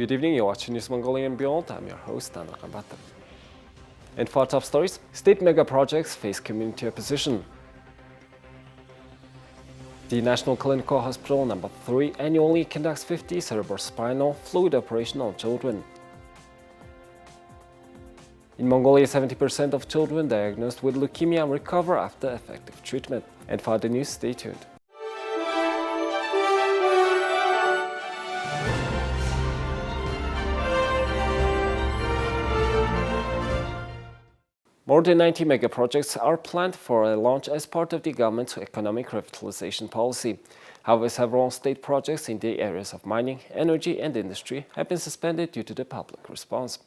Good evening, you're watching News Mongolian Beyond. I'm your host, Anna Kambata. And for top stories, state mega projects face community opposition. The National Clinical Hospital No. 3 annually conducts 50 cerebrospinal fluid operations on children. In Mongolia, 70% of children diagnosed with leukemia recover after effective treatment. And for the news, stay tuned. More than 90 mega projects are planned for a launch as part of the government's economic revitalization policy. However, several state projects in the areas of mining, energy and industry have been suspended due to the public response.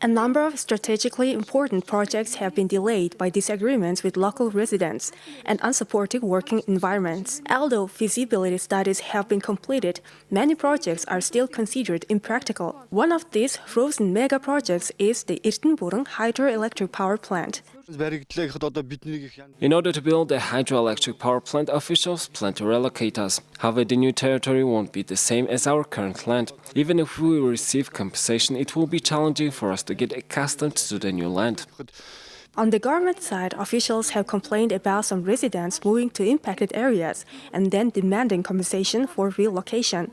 A number of strategically important projects have been delayed by disagreements with local residents and unsupportive working environments. Although feasibility studies have been completed, many projects are still considered impractical. One of these frozen mega projects is the Irtenburun hydroelectric power plant. In order to build a hydroelectric power plant, officials plan to relocate us. However, the new territory won't be the same as our current land. Even if we receive compensation, it will be challenging for us to get accustomed to the new land. On the government side, officials have complained about some residents moving to impacted areas and then demanding compensation for relocation.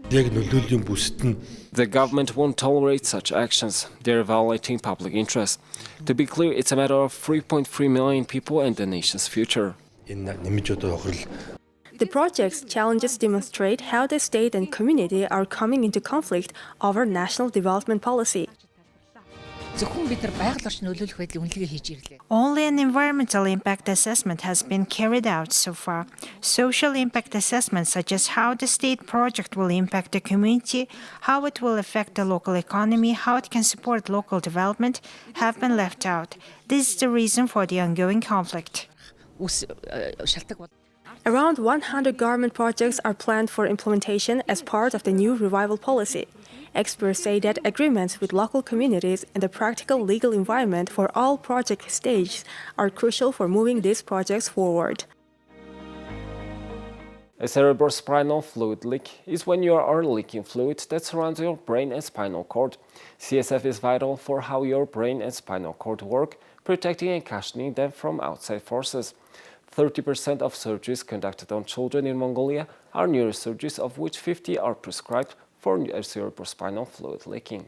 The government won't tolerate such actions. They're violating public interest. To be clear, it's a matter of 3.3 million people and the nation's future. The project's challenges demonstrate how the state and community are coming into conflict over national development policy. Only an environmental impact assessment has been carried out so far. Social impact assessments such as how the state project will impact the community, how it will affect the local economy, how it can support local development, have been left out. This is the reason for the ongoing conflict. Around 100 government projects are planned for implementation as part of the new revival policy. Experts say that agreements with local communities and the practical legal environment for all project stages are crucial for moving these projects forward. A cerebrospinal fluid leak is when you are leaking fluid that surrounds your brain and spinal cord. CSF is vital for how your brain and spinal cord work, protecting and cushioning them from outside forces. 30% of surgeries conducted on children in Mongolia are neurosurgeries, of which 50 are prescribed for cerebrospinal fluid leaking.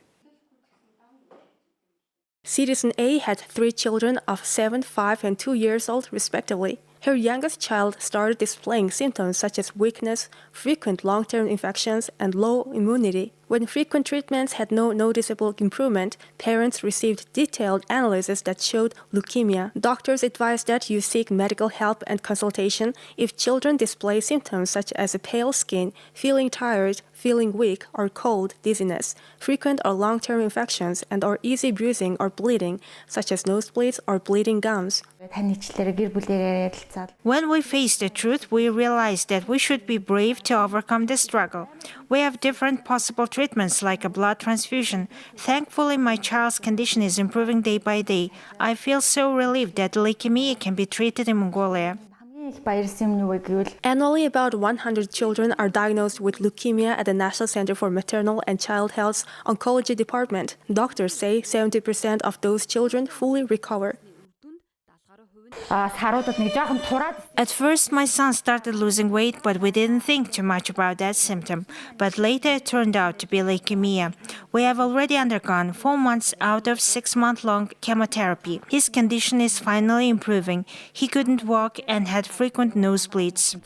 Citizen A had 3 children of 7, 5, and 2 years old, respectively. Her youngest child started displaying symptoms such as weakness, frequent long-term infections, and low immunity. When frequent treatments had no noticeable improvement, parents received detailed analysis that showed leukemia. Doctors advised that you seek medical help and consultation if children display symptoms such as a pale skin, feeling tired, feeling weak or cold, dizziness, frequent or long-term infections, and or easy bruising or bleeding, such as nosebleeds or bleeding gums. When we face the truth, we realize that we should be brave to overcome the struggle. We have different possible treatments like a blood transfusion. Thankfully, my child's condition is improving day by day. I feel so relieved that leukemia can be treated in Mongolia. Annually, about 100 children are diagnosed with leukemia at the National Center for Maternal and Child Health's Oncology Department. Doctors say 70% of those children fully recover. At first, my son started losing weight, but we didn't think too much about that symptom. But later, it turned out to be leukemia. We have already undergone 4 months out of 6-month-long chemotherapy. His condition is finally improving. He couldn't walk and had frequent nosebleeds.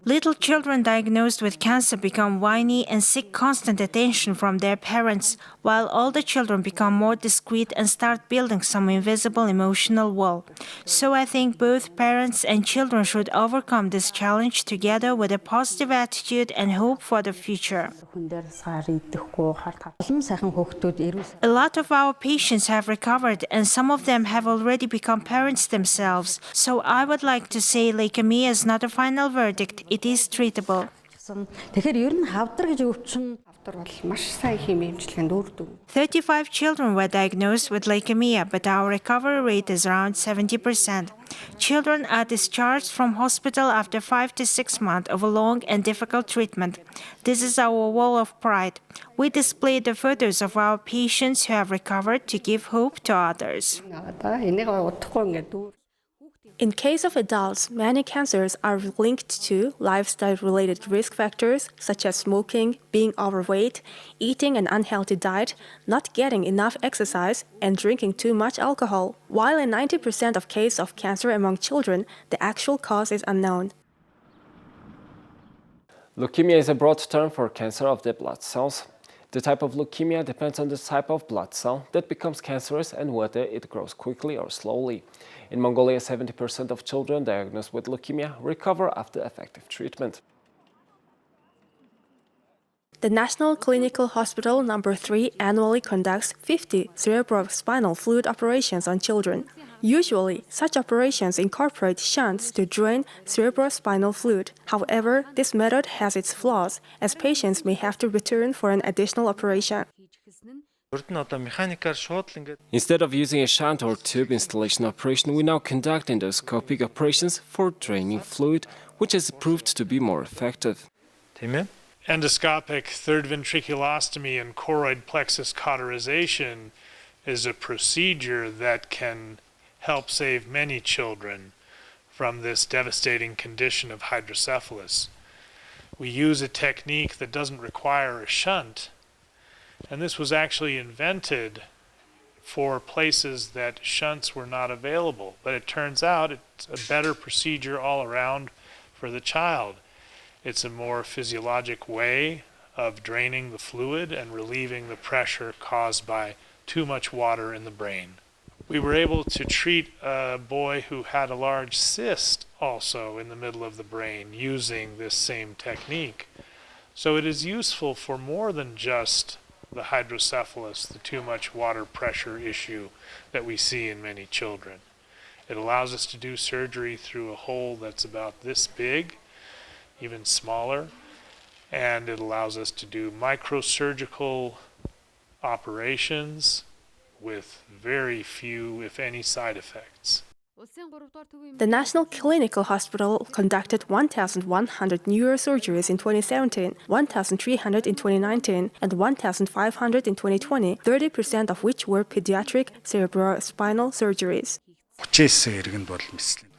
Little children diagnosed with cancer become whiny and seek constant attention from their parents, while older children become more discreet and start building some invisible emotional wall. So I think both parents and children should overcome this challenge together with a positive attitude and hope for the future. A lot of our patients have recovered and some of them have already become parents themselves. So I would like to say leukemia is not a final verdict, it is treatable. Тэгэхээр ер нь хавдар гэж өвчин хавдар бол маш сайн химийн эмчилгээнд үрдэг. 35 children were diagnosed with leukemia, but our recovery rate is around 70%. Children are discharged from hospital after 5 to 6 months of a long and difficult treatment. This is our wall of pride. We display the photos of our patients who have recovered to give hope to others. Энийг удахгүй ингээд дүүр. In case of adults, many cancers are linked to lifestyle-related risk factors such as smoking, being overweight, eating an unhealthy diet, not getting enough exercise, and drinking too much alcohol. While in 90% of cases of cancer among children, the actual cause is unknown. Leukemia is a broad term for cancer of the blood cells. The type of leukemia depends on the type of blood cell that becomes cancerous and whether it grows quickly or slowly. In Mongolia, 70% of children diagnosed with leukemia recover after effective treatment. The National Clinical Hospital No. 3 annually conducts 50 cerebrospinal fluid operations on children. Usually, such operations incorporate shunts to drain cerebrospinal fluid. However, this method has its flaws, as patients may have to return for an additional operation. Instead of using a shunt or tube installation operation, we now conduct endoscopic operations for draining fluid, which has proved to be more effective. Endoscopic third ventriculostomy and choroid plexus cauterization is a procedure that can help save many children from this devastating condition of hydrocephalus. We use a technique that doesn't require a shunt, and this was actually invented for places that shunts were not available. But it turns out it's a better procedure all around for the child. It's a more physiologic way of draining the fluid and relieving the pressure caused by too much water in the brain. We were able to treat a boy who had a large cyst also in the middle of the brain using this same technique. So it is useful for more than just the hydrocephalus, the too much water pressure issue that we see in many children. It allows us to do surgery through a hole that's about this big, even smaller, and it allows us to do microsurgical operations with very few, if any, side effects. The National Clinical Hospital conducted 1,100 neurosurgeries in 2017, 1,300 in 2019, and 1,500 in 2020, 30% of which were pediatric cerebrospinal surgeries.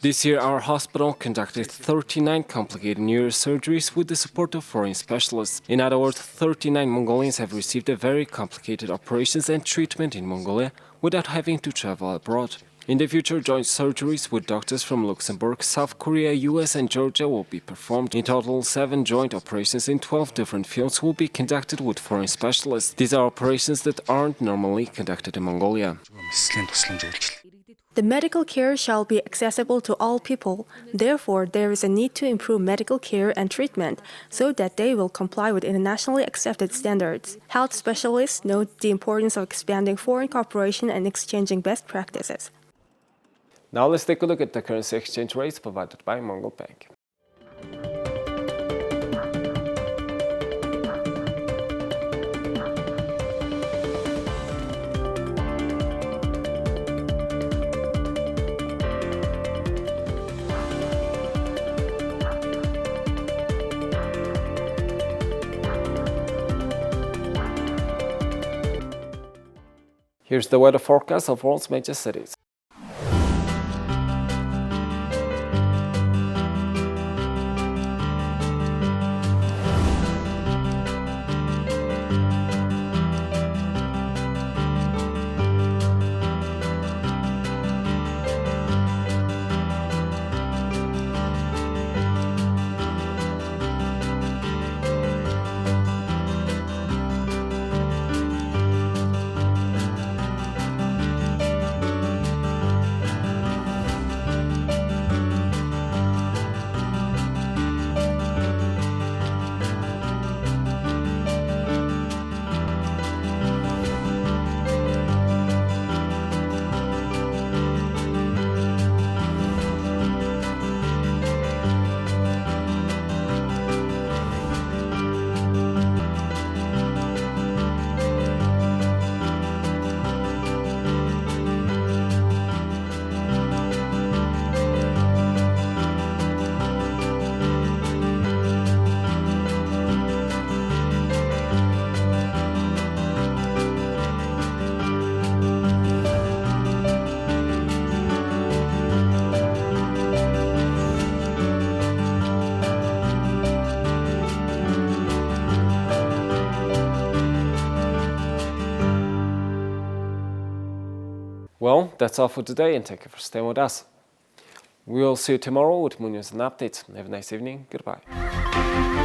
This year, our hospital conducted 39 complicated neurosurgeries with the support of foreign specialists. In other words, 39 Mongolians have received a very complicated operations and treatment in Mongolia without having to travel abroad. In the future, joint surgeries with doctors from Luxembourg, South Korea, US and Georgia will be performed. In total, 7 joint operations in 12 different fields will be conducted with foreign specialists. These are operations that aren't normally conducted in Mongolia. The medical care shall be accessible to all people. Therefore, there is a need to improve medical care and treatment so that they will comply with internationally accepted standards. Health specialists note the importance of expanding foreign cooperation and exchanging best practices. Now let's take a look at the currency exchange rates provided by Mongol Bank. Here's the weather forecast of world's major cities. Well, that's all for today, and thank you for staying with us. We'll see you tomorrow with more news and updates. Have a nice evening. Goodbye.